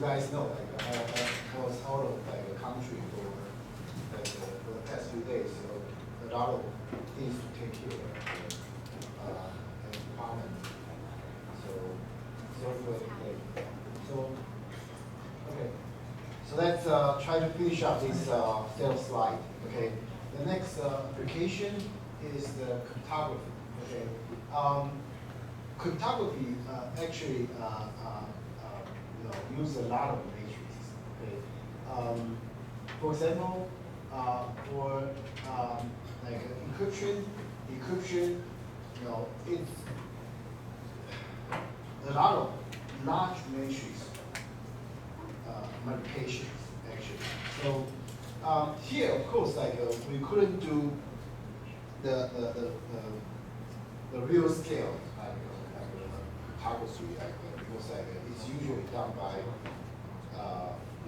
guys know, like I was out of like the country for the past few days, so a lot of things to take care of and department. So for today. So okay. So let's try to finish up this sales slide. Okay. The next application is the cryptography. Okay. Cryptography actually use a lot of matrices. Okay. For example, for like encryption, it's a lot of large matrix multiplications actually. So here, of course, like we couldn't do the real scale cryptography, because it's usually done by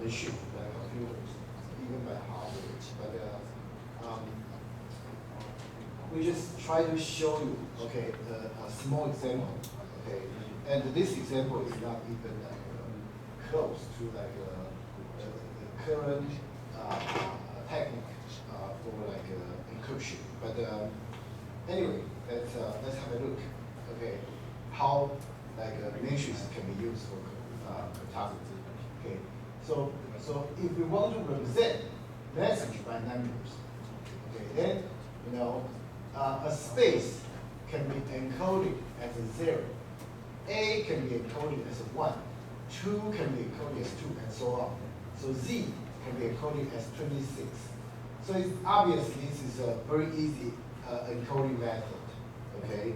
machine, by computers, even by hardware. But we just try to show you, okay, a small example, okay, and this example is not even close to like the current technique for like encryption. But anyway, let's have a look. Okay, how like matrices can be used for cryptography. Okay, so if we want to represent message by numbers, okay, then a space can be encoded as a 0. A can be encoded as a 1. 2 can be encoded as 2, and so on. So Z can be encoded as 26. So it's obvious this is a very easy encoding method. Okay.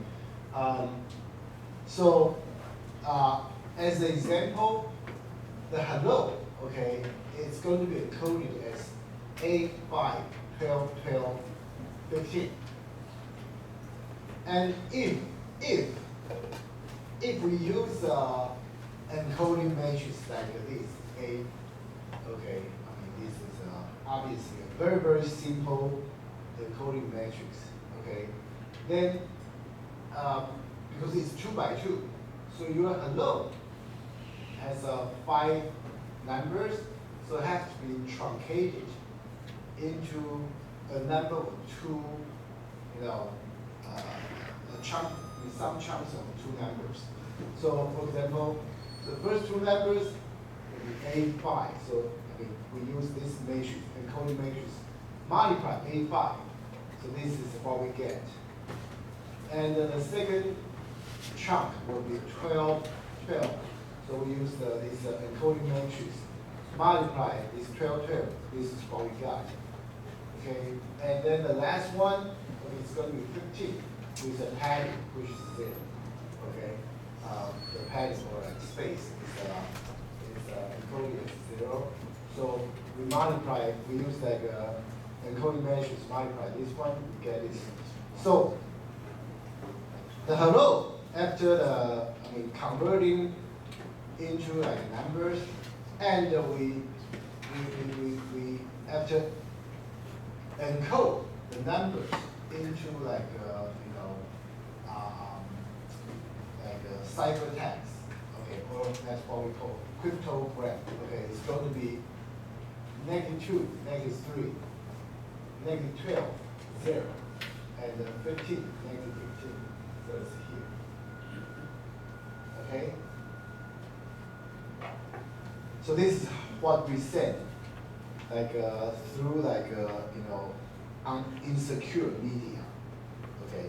As an example, the hello, okay, it's going to be encoded as 8, 5, 12, 12, 15. And if we use encoding matrix like this, okay, this is obviously a very, very simple encoding matrix, okay? Then, because it's 2 by 2, so your hello has 5 numbers, so it has to be truncated into a number of 2, some chunks of 2 numbers. So, for example, the first 2 numbers will be A5. So, we use this matrix, encoding matrix, multiply A5. So this is what we get. And the second chunk will be 12, 12. So we use this encoding matrix, multiply this 12, 12. This is what we got. Okay, and then the last one is going to be 15 with a padding, which is 0. Okay, the padding or like space is encoded as 0. So we multiply. We use like encoding matrix, multiply this one, we get this. So the hello after the converting into like numbers, and we after encode the numbers into like ciphertext, okay, or that's what we call cryptogram. Okay, it's going to be -2, -3, -12, 0, and 15, -15. So it's here. Okay. So this is what we said, like through like insecure media. Okay.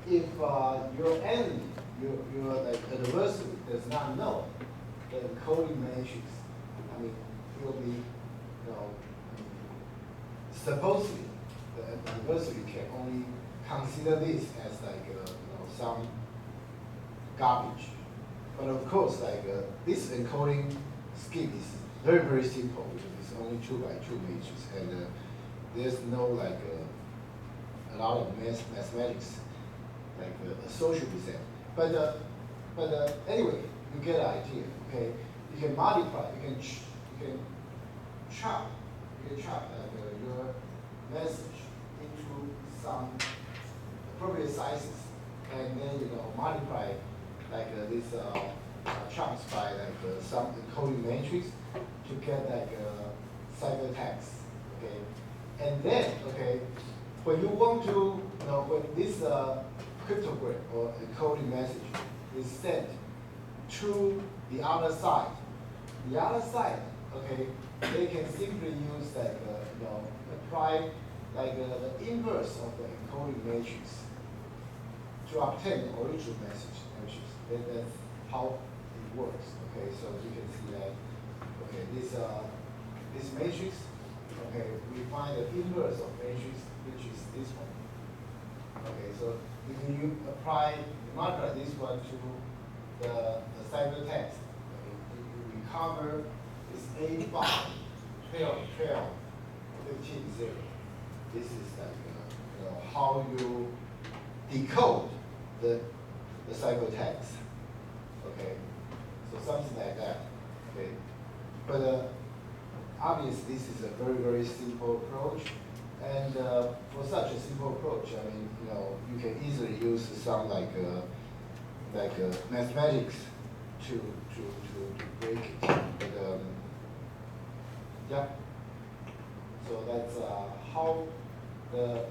If your enemy, your like adversary does not know the encoding matrix, it will be, supposedly the adversary can only consider this as like some garbage. But of course, like this encoding scheme is very, very simple because it's only 2 by 2 matrix, and there's no like a lot of mathematics like associated with that. But anyway, you get the idea. Okay, you can multiply, you can chop like your message into some appropriate sizes, and then multiply like this chunks by like some encoding matrix to get like ciphertext, okay? And then, okay, when you want to, when this cryptogram or encoding message is sent to the other side, okay, they can simply use like, apply like the inverse of the encoding matrix to obtain the original message. That's how it works. Okay, so you can see that. Okay, this matrix. Okay, we find the inverse of matrix, which is this one. Okay, so if you multiply this one to the ciphertext, okay, you recover this A bar 12, 12, 15, 0. This is like how you decode the ciphertext. Okay, so something like that. Okay, but obviously this is a very, very simple approach, and for such a simple approach, I mean, you can easily use some like mathematics to break it. But yeah, so that's how the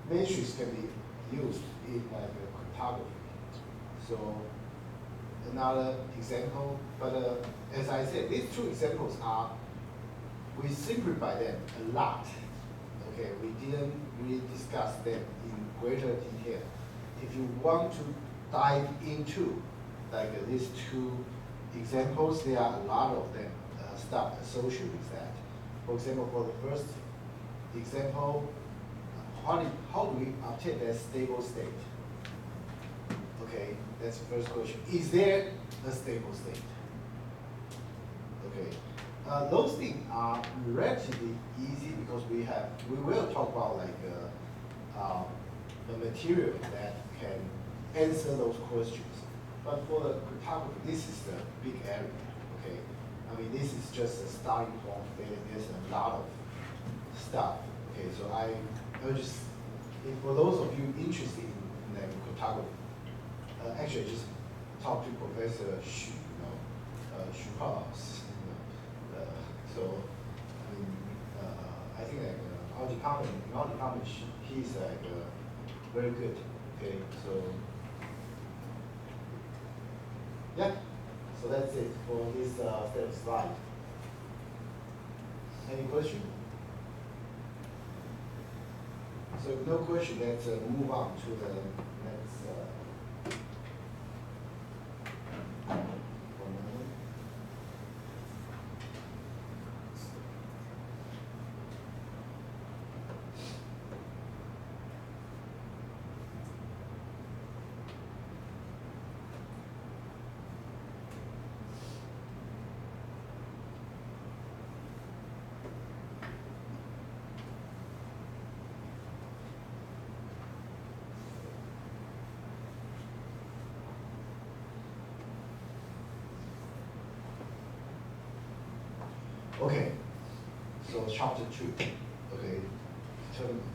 matrix can be used in like cryptography. So another example, but as I said, these two examples we simplify them a lot. Okay, we didn't really discuss them in greater detail. If you want to dive into like these two examples, there are a lot of them stuff associated with that. For example, for the first example, how do we obtain that stable state? Okay, that's the first question. Is there a stable state? Okay, those things are relatively easy because we will talk about like the material that can answer those questions. But for the cryptography, this is the big area. Okay, I mean this is just a starting point. There's a lot of stuff. Okay, so I just for those of you interested in like cryptography. Actually, just talked to Professor Xu, Xu Haos. So, I mean, I think like our department, he's like very good. Okay, so yeah, so that's it for this set of slide. Any question? So if no question, let's move on to the next. Okay, so chapter 2. Okay, oops.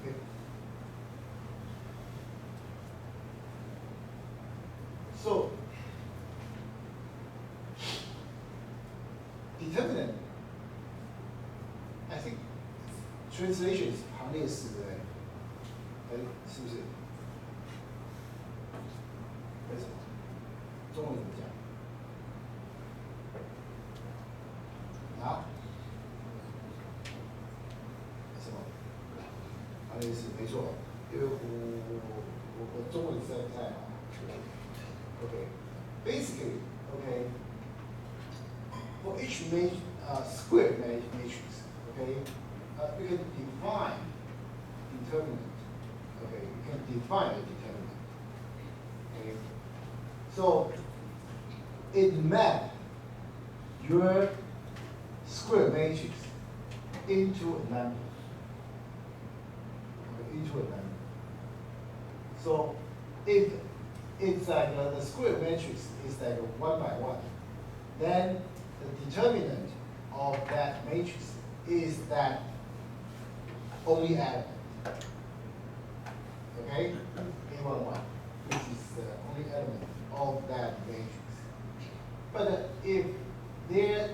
Okay. So determinant, I think translation is 行列式，对不对？是不是？为什么？中文怎么讲？啊？什么？行列式，没错，因为我中文实在不太好。Okay, basically, okay. For each square matrix, okay, you can define determinant. Okay, you can define a determinant. Okay, so it maps your square matrix into a number. Okay, into a number. So if it's like the square matrix is like 1 by 1. Then the determinant of that matrix is that only element. Okay? A11, which is the only element of that matrix. But if there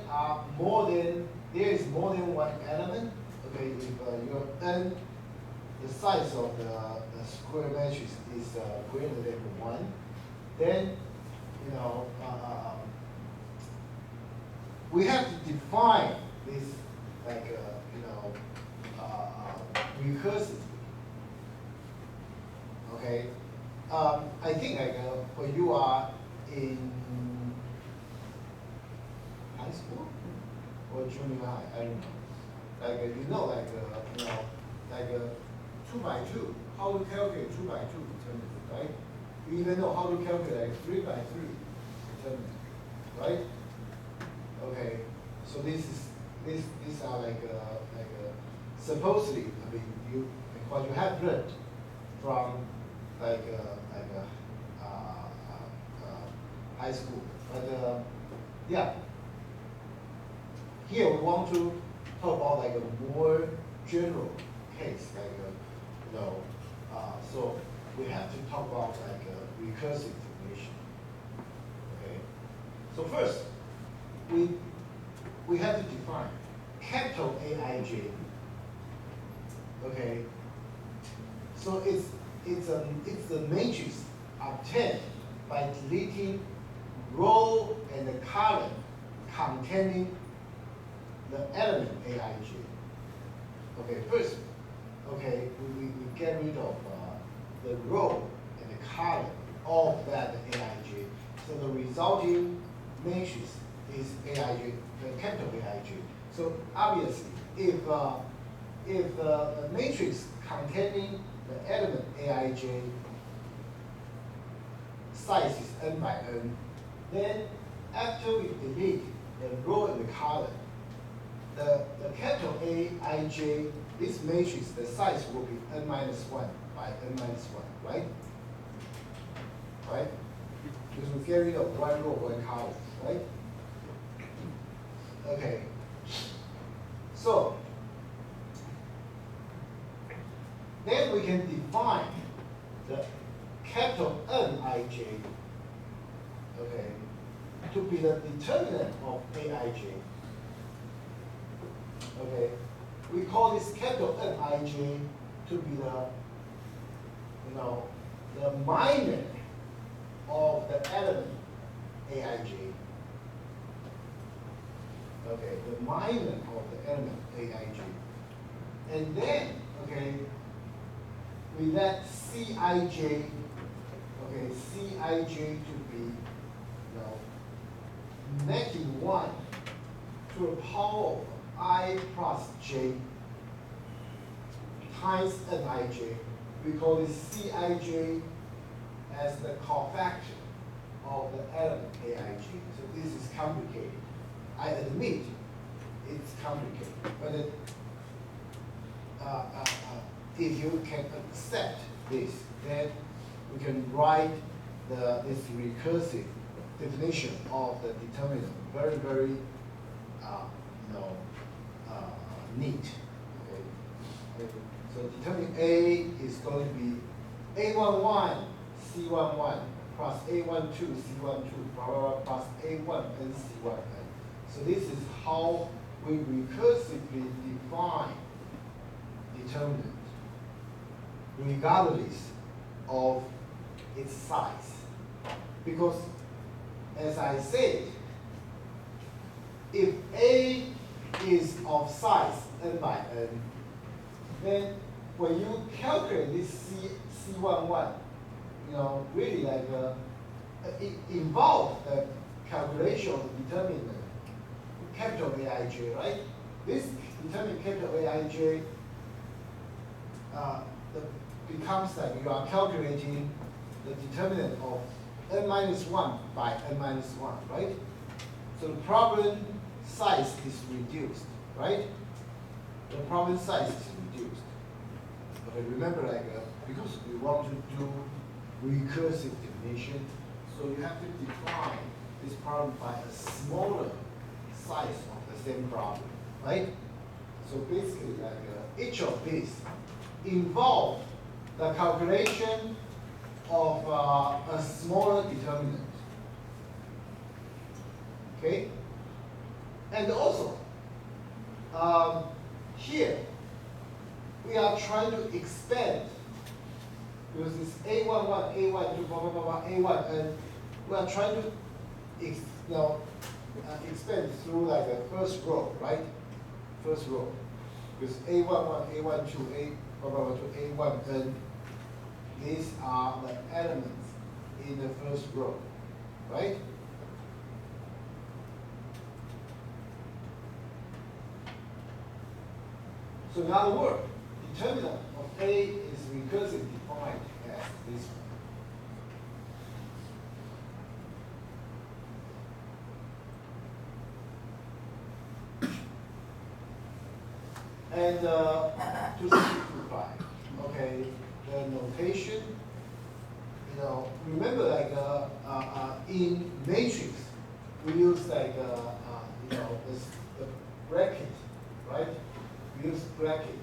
is more than one element, okay, if your n, the size of the square matrix is greater than 1, then we have to define this like recursively. Okay, I think like when you are in high school or junior high, I don't know. Like like 2 by 2. How to calculate 2 by 2 determinant, right? You even know how to calculate 3 by 3 determinant, right? Okay, so these are supposedly, I mean, what you have learned from high school, but yeah. Here we want to talk about like a more general case, so we have to talk about like a recursive definition. Okay, so first we have to define capital Aij. Okay, so it's the matrix obtained by deleting row and the column containing the element Aij. Okay, first, okay, we get rid of the row and the column of that Aij. So the resulting matrix is Aij, the capital Aij. So obviously, if the matrix containing the element Aij size is n by n, then after we delete the row and the column, the capital Aij, this matrix, the size will be n minus 1 by n minus 1, right? Right? Because we get rid of one row, one column, right? Okay. So then we can define the capital Nij, okay, to be the determinant of Aij. Okay, we call this capital Nij to be the minor of the element Aij. Okay, the minor of the element Aij. And then, okay, we let Cij, okay, Cij to be -1 to the power of I plus j times Nij. We call this Cij as the cofactor of the element Aij. So this is complicated. I admit it's complicated, but if you can accept this, then we can write this recursive definition of the determinant very, very neat. Okay. So determinant A is going to be A11 C11 plus A12 C12 blah, blah, blah, plus A1 and C1. So this is how we recursively define determinant, regardless of its size. Because, as I said, if A is of size n by n, then when you calculate this C11, really like it involves the calculation of the determinant capital Aij, right? This determinant capital Aij becomes like you are calculating the determinant of n minus 1 by n minus 1, right? So the problem size is reduced, right? The problem size is reduced. Okay, remember, like because we want to do recursive definition. definition. So you have to define this problem by a smaller size of the same problem, right? So basically, like each of these involve the calculation of a smaller determinant. Okay? And also, here, we are trying to expand, because it's A11, A12, blah, blah, blah, blah, A1, and we are trying to expand through like the first row, right? First row. Because A11, A12, A, blah, blah, blah, to A1, and these are the elements in the first row, right? So in other words, determinant of A is recursively defined as this one. And 265, okay, the notation, remember like in matrix, we use like this the bracket, right? We use bracket.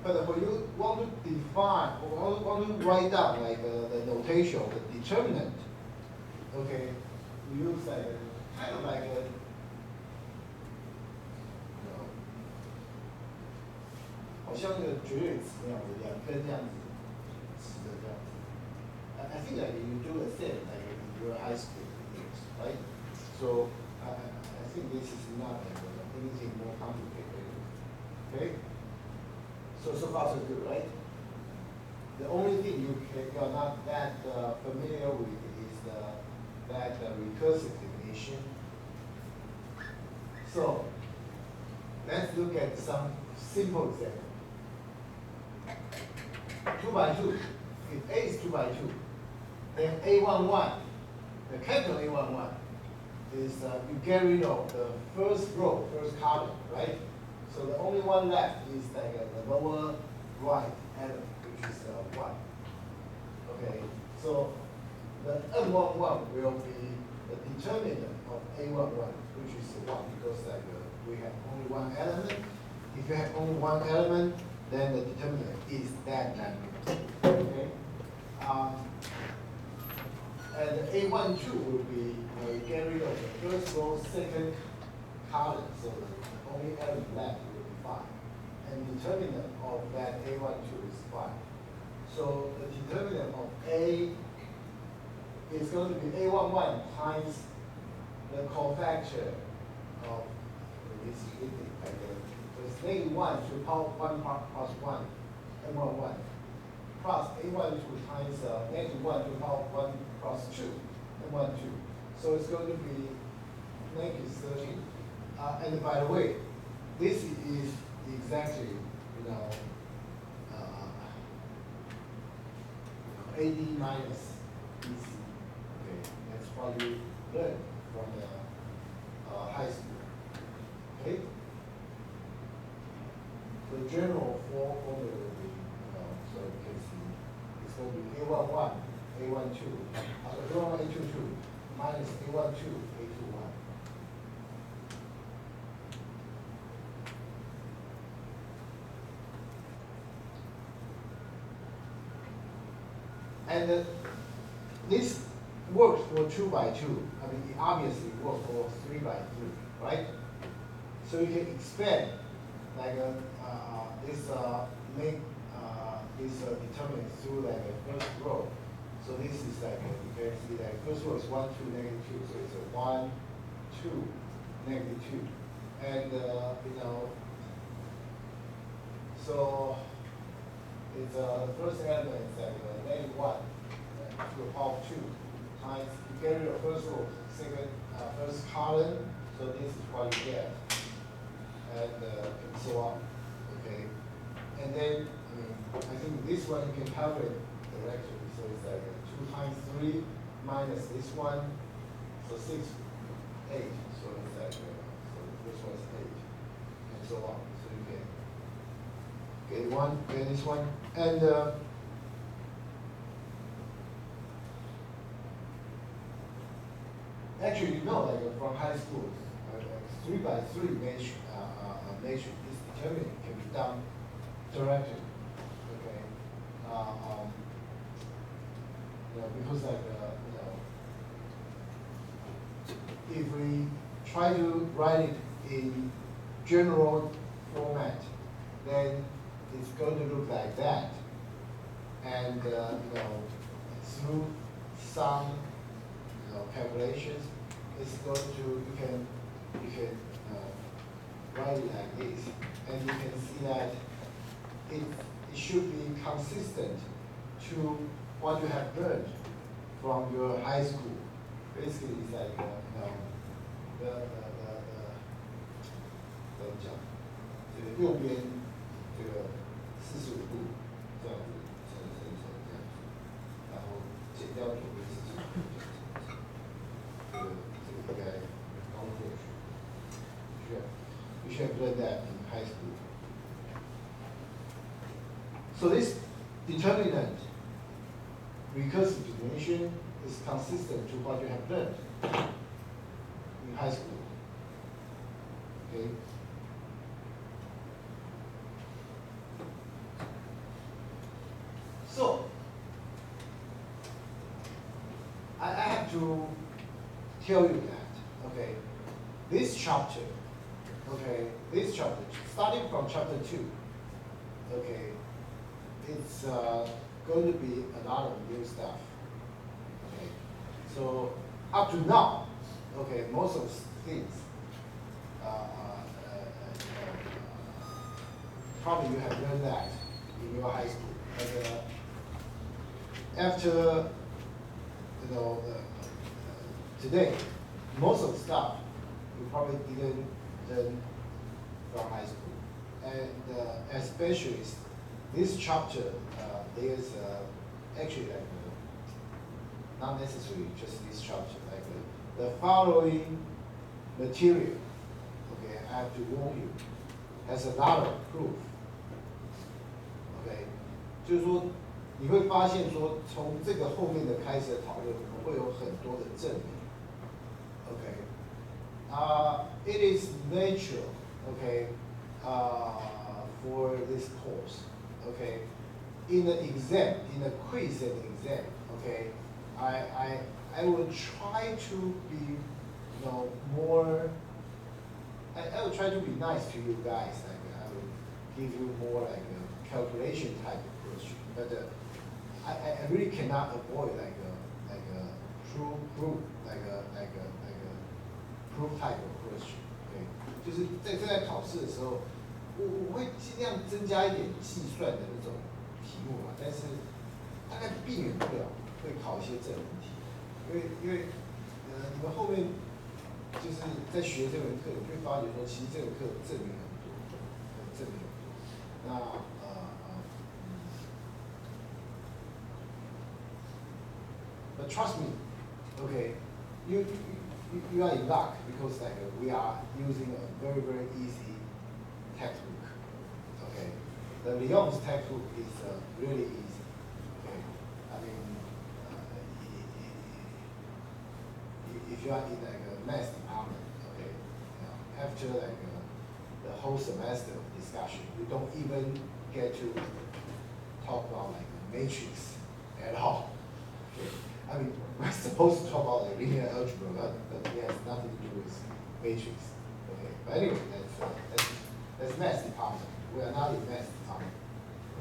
But when you want to define or want to write down like the notation of the determinant, okay, we use like kind of like a像那个绝对值那样子，两根这样子，直的这样子。I think like you do the same like in your high school years, right? So I think this is not like anything more complicated. Okay? So far so good, right? The only thing you're not that familiar with is that recursive definition. So let's look at some simple example. 2 by 2, if A is 2 by 2, then A11, the capital A11 is you get rid of the first row, first column, right? So the only one left is like the lower right element, which is 1. Okay, so the N11 will be the determinant of A11, which is 1, because like we have only one element. If you have only one element, then the determinant is that element. Okay? And the A12 will be you get rid of the first row, second column, so the only element left will be 5. And determinant of that A12 is 5. So the determinant of A is going to be A11 times the cofactor of this liquid like so it's -1 to the power 1 plus 1, M11, plus A12 times -1 to the power 1 plus 2, M12. So it's going to be -13. And by the way, this is exactly, AD minus BC. Okay, that's what you learned from the high school. Okay. The general formula will be, so you can see, it's going to be A11, A12, A11, A22, minus A12, A21. And this works for 2 by 2. I mean, it obviously works for 3 by 3, right? So you can expand like this determinant through like a first row. So this is like you can see like first row is 1, 2, -2. So it's a 1, 2, -2, and so it's the first element is like -1 to the power 2 times you get rid of first row, second first column. So this is what you get. And so on, okay? And then, I think this one you can calculate directly. So it's like 2 times 3 minus this one, so 6, 8. So it's like, so this one is 8, and so on. So you can get this one, and high school, 3 by 3 matrix, this determinant can be done directly. Okay, because if we try to write it in general format, then it's going to look like that. And through some calculations, it's going to you can write it like this, and you can see that it should be consistent to what you have learned from your high school. Basically, it's like怎么讲？这个右边这个45度这样子乘这样子，然后减掉左边45度这个应该刚过去。You should have learned that in high school. So this determinant recursive definition is consistent to what you have learned in high school. Okay. So I have to tell you that, okay, this chapter, starting from chapter 2, okay, it's going to be a lot of new stuff. Okay, so up to now, okay, most of the things probably you have learned that in your high school. But after today, most of the stuff you probably didn't learn from high school, and especially this chapter, there's actually not necessarily just this chapter, the following material, okay, I have to warn you, has a lot of proof. Okay, 就是说你会发现说，从这个后面的开始的讨论，我们会有很多的证明。Okay, it is natural, okay, for this course, okay. In the exam, in the quiz and exam, okay, I will try to be, more. I will try to be nice to you guys. I will give you more like a calculation type of question, but I really cannot avoid like a proof proof type of question. Okay, 就是在考试的时候，我会尽量增加一点计算的那种题目嘛，但是大概避免不了会考一些证明题，因为你们后面就是在学这门课，你会发觉说，其实这个课证明很多，证明很多。那but trust me, okay, you are in luck because like we are using a very easy textbook. Okay, the Leon's textbook is really easy. Okay, I mean, if you are in like a math department, okay, after like the whole semester of discussion, you don't even get to talk about like matrix at all. Okay. I mean, we're supposed to talk about like linear algebra, but it has nothing to do with matrix. Okay, but anyway, that's math department. We are not in math department.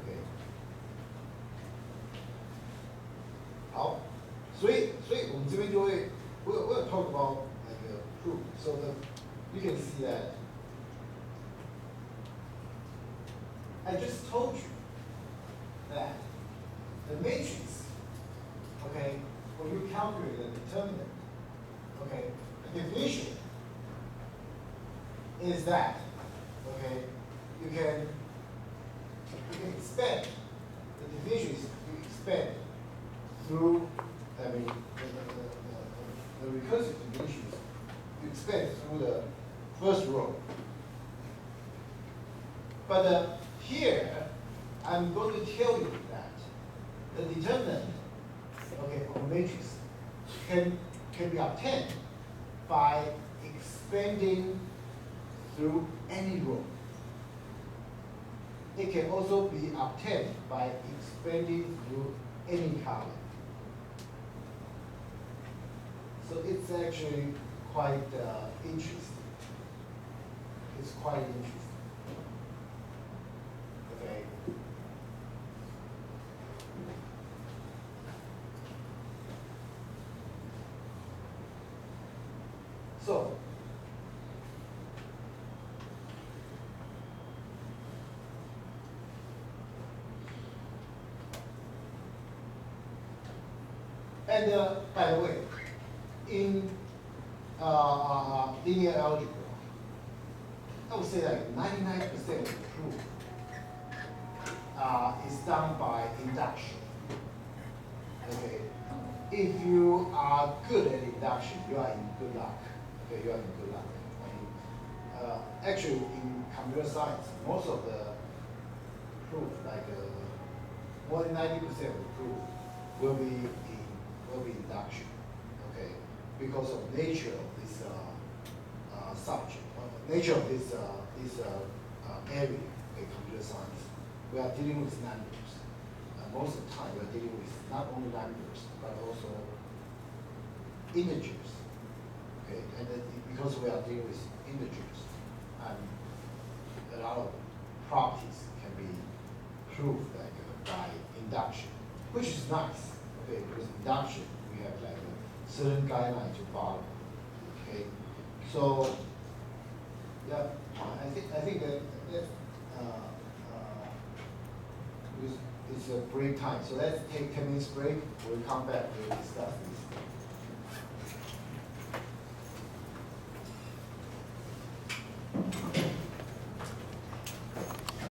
Okay. 好，所以我们这边就会 we'll talk about like a proof. So you can see that I just told you that the matrix, okay, when you calculate the determinant, okay, the definition is that, okay, you can expand, the definition is you expand through, I mean, the recursive definitions, you expand through the first row. But here, I'm going to tell you that the determinant, okay, of a matrix can be obtained by expanding through any room. It can also be obtained by expanding through any column. So it's actually quite interesting. It's quite interesting. Okay. So, and by the way, in linear algebra, I would say like 99% of the proof is done by induction. Okay, if you are good at induction, you are in good luck. Okay, you are in good luck. I mean, actually, in computer science, most of the proof, like more than 90% of the proof, will be induction. Okay, because of nature of this subject, nature of this area in computer science. We are dealing with numbers. Most of the time, we are dealing with not only numbers but also integers. Okay, and then because we are dealing with integers, a lot of properties can be proved like by induction, which is nice. Okay, because induction we have like a certain guideline to follow. Okay, so yeah, I think that because it's a break time, so let's take 10 minutes break. We'll come back. We'll discuss this.